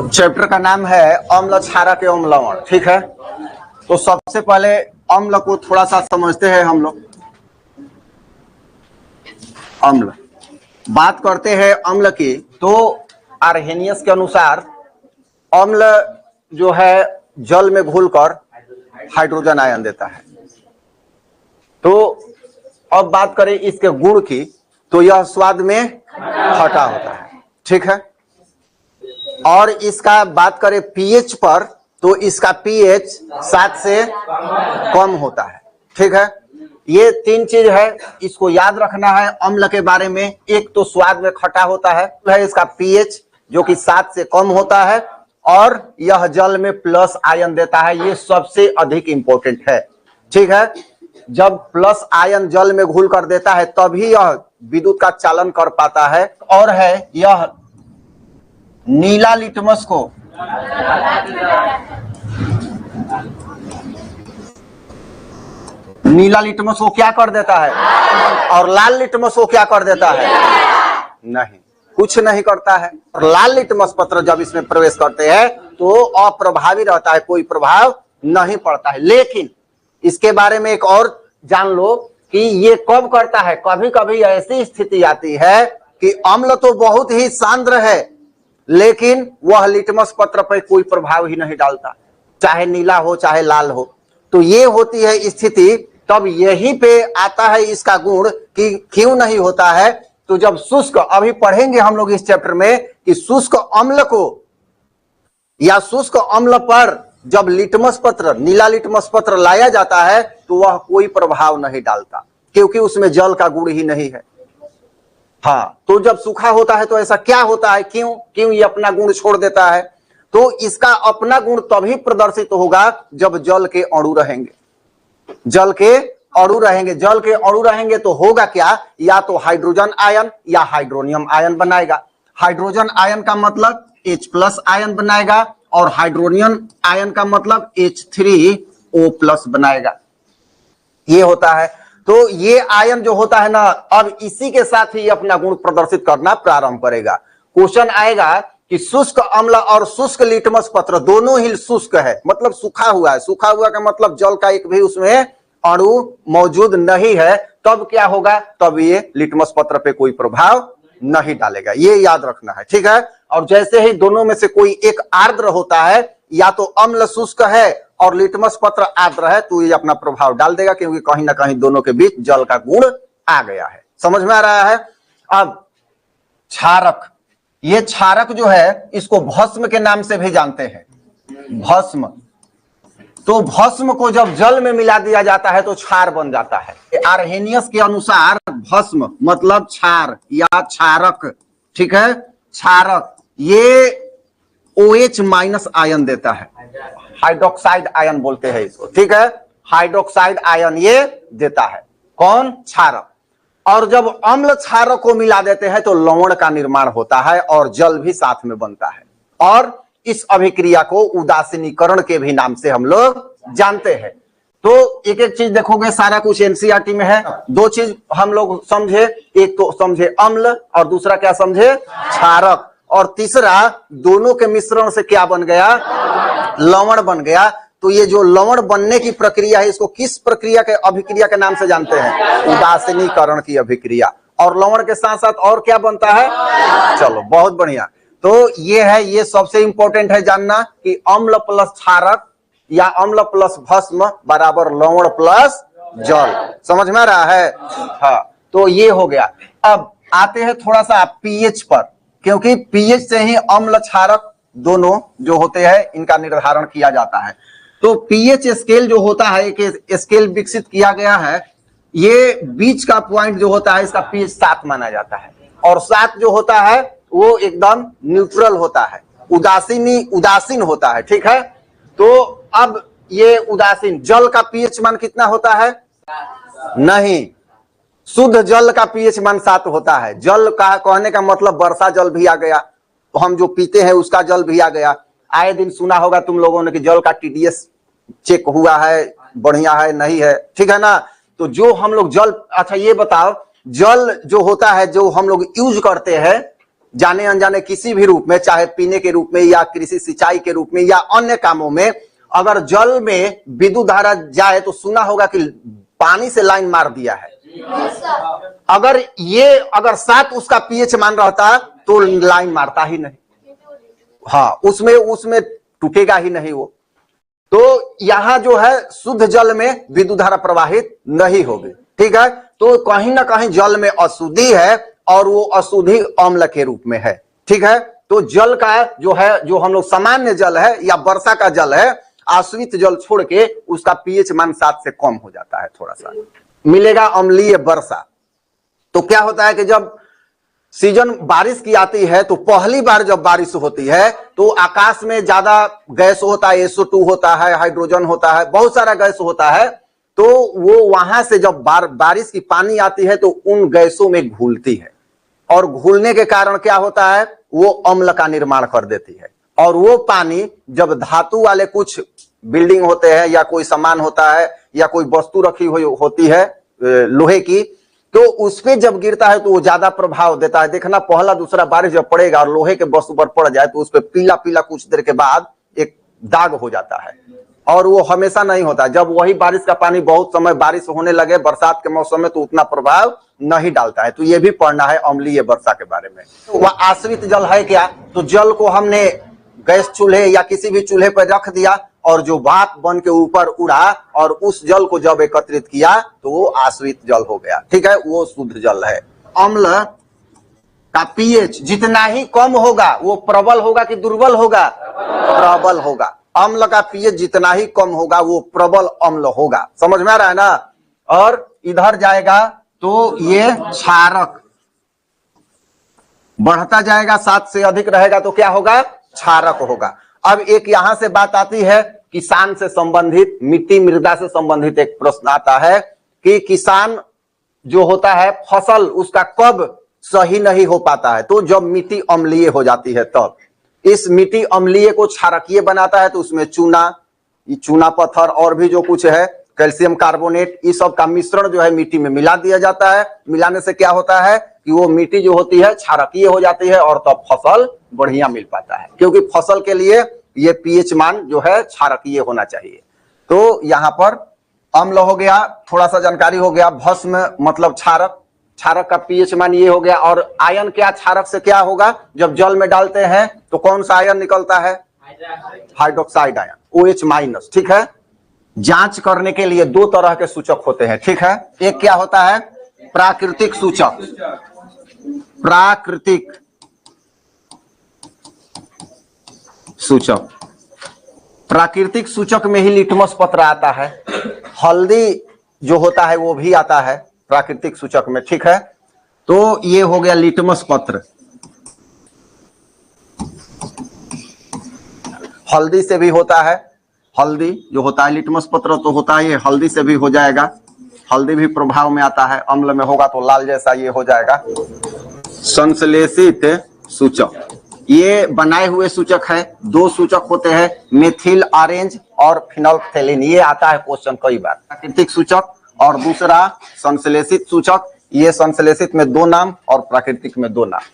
Chapter का नाम है अम्ल क्षारक एवं लवण। ठीक है, तो सबसे पहले अम्ल को थोड़ा सा समझते हैं हम लोग। अम्ल बात करते हैं अम्ल की, तो आर्हेनियस के अनुसार अम्ल जो है जल में घुलकर हाइड्रोजन आयन देता है। तो अब बात करें इसके गुण की, तो यह स्वाद में खट्टा होता है। ठीक है, और इसका बात करें पीएच पर, तो इसका पीएच 7 से कम होता है। ठीक है, ये तीन चीज है, इसको याद रखना है अम्ल के बारे में। एक तो स्वाद में खट्टा होता है इसका पीएच जो कि 7 से कम होता है, और यह जल में प्लस आयन देता है। ये सबसे अधिक इंपॉर्टेंट है। ठीक है, जब प्लस आयन जल में घुल कर देता है तभी यह विद्युत का चालन कर पाता है। और है यह नीला लिटमस को क्या कर देता है, और लाल लिटमस को क्या कर देता है? नहीं, कुछ नहीं करता है। और लाल लिटमस पत्र जब इसमें प्रवेश करते हैं तो अप्रभावी रहता है, कोई प्रभाव नहीं पड़ता है। लेकिन इसके बारे में एक और जान लो कि ये कब करता है। कभी कभी ऐसी स्थिति आती है कि अम्ल तो बहुत ही सांद्र है, लेकिन वह लिटमस पत्र पर कोई प्रभाव ही नहीं डालता, चाहे नीला हो चाहे लाल हो। तो ये होती है स्थिति। तब यहीं पे आता है इसका गुण कि क्यों नहीं होता है। तो जब शुष्क, अभी पढ़ेंगे हम लोग इस चैप्टर में कि शुष्क अम्ल को या शुष्क अम्ल पर जब लिटमस पत्र, नीला लिटमस पत्र लाया जाता है तो वह कोई प्रभाव नहीं डालता, क्योंकि उसमें जल का गुण ही नहीं है। हाँ, तो जब सूखा होता है तो ऐसा क्या होता है, क्यों ये अपना गुण छोड़ देता है? तो इसका अपना गुण तभी प्रदर्शित होगा जब जल के अणु रहेंगे। जल के अणु रहेंगे तो होगा क्या, या तो हाइड्रोजन आयन या हाइड्रोनियम आयन बनाएगा। हाइड्रोजन आयन का मतलब H+ आयन बनाएगा, और हाइड्रोनियम आयन का मतलब H3O+ बनाएगा। ये होता है। तो ये आयन जो होता है ना, अब इसी के साथ ही अपना गुण प्रदर्शित करना प्रारंभ करेगा। क्वेश्चन आएगा कि शुष्क अम्ल और शुष्क लिटमस पत्र दोनों ही शुष्क है, मतलब सूखा हुआ है। सूखा हुआ का मतलब जल का एक भी उसमें अणु मौजूद नहीं है। तब क्या होगा, तब ये लिटमस पत्र पे कोई प्रभाव नहीं डालेगा। ये याद रखना है। ठीक है, और जैसे ही दोनों में से कोई एक आर्द्र होता है, या तो अम्ल शुष्क है और लिटमस पत्र आर्द्र है, तो ये अपना प्रभाव डाल देगा, क्योंकि कहीं ना कहीं दोनों के बीच जल का गुण आ गया है। समझ में आ रहा है? अब क्षारक, ये क्षारक जो है इसको भस्म के नाम से भी जानते हैं। भस्म, तो भस्म को जब जल में मिला दिया जाता है तो क्षार बन जाता है। आर्हेनियस के अनुसार भस्म मतलब क्षार या क्षारक। ठीक है, क्षारक ये OH- आयन देता है, हाइड्रोक्साइड आयन बोलते हैं इसको। ठीक है, हाइड्रोक्साइड आयन ये देता है। कौन? क्षारक। और जब अम्ल क्षारक को मिला देते हैं तो लवण का निर्माण होता है और जल भी साथ में बनता है। और इस अभिक्रिया को उदासीनीकरण के भी नाम से हम लोग जानते हैं। तो एक एक चीज देखोगे, सारा कुछ एनसीईआरटी में है। दो चीज हम लोग समझे, एक तो समझे अम्ल और दूसरा क्या समझे? क्षारक। और तीसरा दोनों के मिश्रण से क्या बन गया? लवण बन गया। तो ये जो लवण बनने की प्रक्रिया है, इसको किस प्रक्रिया के अभिक्रिया के नाम से जानते हैं? उदासीनीकरण की अभिक्रिया। और लवण के साथ साथ और क्या बनता है? चलो, बहुत बढ़िया। तो ये है, ये सबसे इंपॉर्टेंट है जानना कि अम्ल प्लस क्षारक या अम्ल प्लस भस्म बराबर लवण प्लस जल। समझ में आ रहा है? हाँ, तो ये हो गया। अब आते हैं थोड़ा सा पीएच पर, क्योंकि पीएच से ही अम्ल क्षारक दोनों जो होते हैं इनका निर्धारण किया जाता है। तो पीएच स्केल जो होता है, एक स्केल विकसित किया गया है। ये बीच का पॉइंट जो होता है इसका पीएच 7 माना जाता है, और 7 जो होता है वो एकदम न्यूट्रल होता है, उदासीन होता है। ठीक है, तो अब ये उदासीन जल का पीएच मान कितना होता है? नहीं, शुद्ध जल का पीएच मान 7 होता है। जल का कहने का मतलब वर्षा जल भी आ गया, तो हम जो पीते हैं उसका जल भी आ गया। आए दिन सुना होगा तुम लोगों ने कि जल का TDS चेक हुआ है, बढ़िया है नहीं है। ठीक है ना? तो जो हम लोग जल, अच्छा ये बताओ, जल जो होता है जो हम लोग यूज करते हैं, जाने अनजाने किसी भी रूप में, चाहे पीने के रूप में या कृषि सिंचाई के रूप में या अन्य कामों में, अगर जल में विद्युत धारा जाए तो सुना होगा कि पानी से लाइन मार दिया है। अगर 7 उसका पीएच मान रहता तो लाइन मारता ही नहीं, हाँ उसमें टूटेगा ही नहीं वो। तो यहां जो है शुद्ध जल में विद्युत धारा प्रवाहित नहीं होगी, ठीक है। तो कहीं ना कहीं जल में अशुद्धि है और वो अशुद्धि अम्ल के रूप में है, ठीक है। तो जल का जो है, जो हम लोग सामान्य जल है या वर्षा का जल है, आश्रित जल छोड़ के उसका पीएच मान 7 से कम हो जाता है, थोड़ा सा मिलेगा अम्लीय वर्षा। तो क्या होता है कि जब सीजन बारिश की आती है तो पहली बार जब बारिश होती है तो आकाश में ज्यादा गैस होता है, SO2 होता है, हाइड्रोजन होता है, बहुत सारा गैस होता है। तो वो वहां से जब बारिश की पानी आती है तो उन गैसों में घुलती है और घुलने के कारण क्या होता है, वो अम्ल का निर्माण कर देती है। और वो पानी जब धातु वाले कुछ बिल्डिंग होते हैं या कोई सामान होता है या कोई वस्तु रखी हुई होती है लोहे की, तो उस पे जब गिरता है तो वो ज्यादा प्रभाव देता है। देखना पहला दूसरा बारिश जब पड़ेगा और लोहे के वस्तु पर पड़ जाए तो उस पे पीला पीला कुछ देर के बाद एक दाग हो जाता है, और वो हमेशा नहीं होता। जब वही बारिश का पानी बहुत समय बारिश होने लगे बरसात के मौसम में तो उतना प्रभाव नहीं डालता है। तो ये भी पढ़ना है अम्लीय वर्षा के बारे में। तो वह आश्रित जल है क्या, तो जल को हमने गैस चूल्हे या किसी भी चूल्हे पर रख दिया और जो भाप बन के ऊपर उड़ा और उस जल को जब एकत्रित किया तो वो आश्रित जल हो गया, ठीक है, वो शुद्ध जल है। अम्ल का पीएच जितना ही कम होगा वो प्रबल होगा कि दुर्बल होगा, प्रबल होगा। अम्ल का पीएच जितना ही कम होगा वो प्रबल अम्ल होगा, समझ में आ रहा है ना। और इधर जाएगा तो ये क्षारक बढ़ता जाएगा, 7 से अधिक रहेगा तो क्या होगा, क्षारक होगा। अब एक यहां से बात आती है, किसान से संबंधित, मिट्टी मृदा से संबंधित एक प्रश्न आता है कि किसान जो होता है फसल उसका कब सही नहीं हो पाता है, तो जब मिट्टी अम्लीय हो जाती है तब। इस मिट्टी अम्लीय को क्षारकीय बनाता है तो उसमें चूना पत्थर और भी जो कुछ है, कैल्शियम कार्बोनेट, इस सब का मिश्रण जो है मिट्टी में मिला दिया जाता है। मिलाने से क्या होता है कि वो मिट्टी जो होती है क्षारकीय हो जाती है और तब फसल बढ़िया मिल पाता है, क्योंकि फसल के लिए ये पीएच मान जो है क्षारकीय होना चाहिए। तो यहाँ पर अम्ल हो गया, थोड़ा सा जानकारी हो गया। भस्म मतलब क्षारक, क्षारक का पीएच मान ये हो गया। और आयन क्या, क्षारक से क्या होगा, जब जल में डालते हैं तो कौन सा आयन निकलता है, हाइड्रोक्साइड आयन, OH-, ठीक है। जांच करने के लिए 2 तरह के सूचक होते हैं, ठीक है। एक क्या होता है, प्राकृतिक सूचक, प्राकृतिक सूचक। प्राकृतिक सूचक में ही लिटमस पत्र आता है, हल्दी जो होता है वो भी आता है प्राकृतिक सूचक में, ठीक है। तो ये हो गया लिटमस पत्र। हल्दी से भी होता है, हल्दी जो होता है लिटमस पत्र तो होता है, ये हल्दी से भी हो जाएगा। हल्दी भी प्रभाव में आता है, अम्ल में होगा तो लाल जैसा ये हो जाएगा। संश्लेषित सूचक, ये बनाए हुए सूचक है। 2 सूचक होते हैं, मेथिल ऑरेंज और फिनोल्फथेलिन, ये आता है क्वेश्चन कई बार। प्राकृतिक सूचक और दूसरा संश्लेषित सूचक, ये संश्लेषित में 2 नाम और प्राकृतिक में 2 नाम।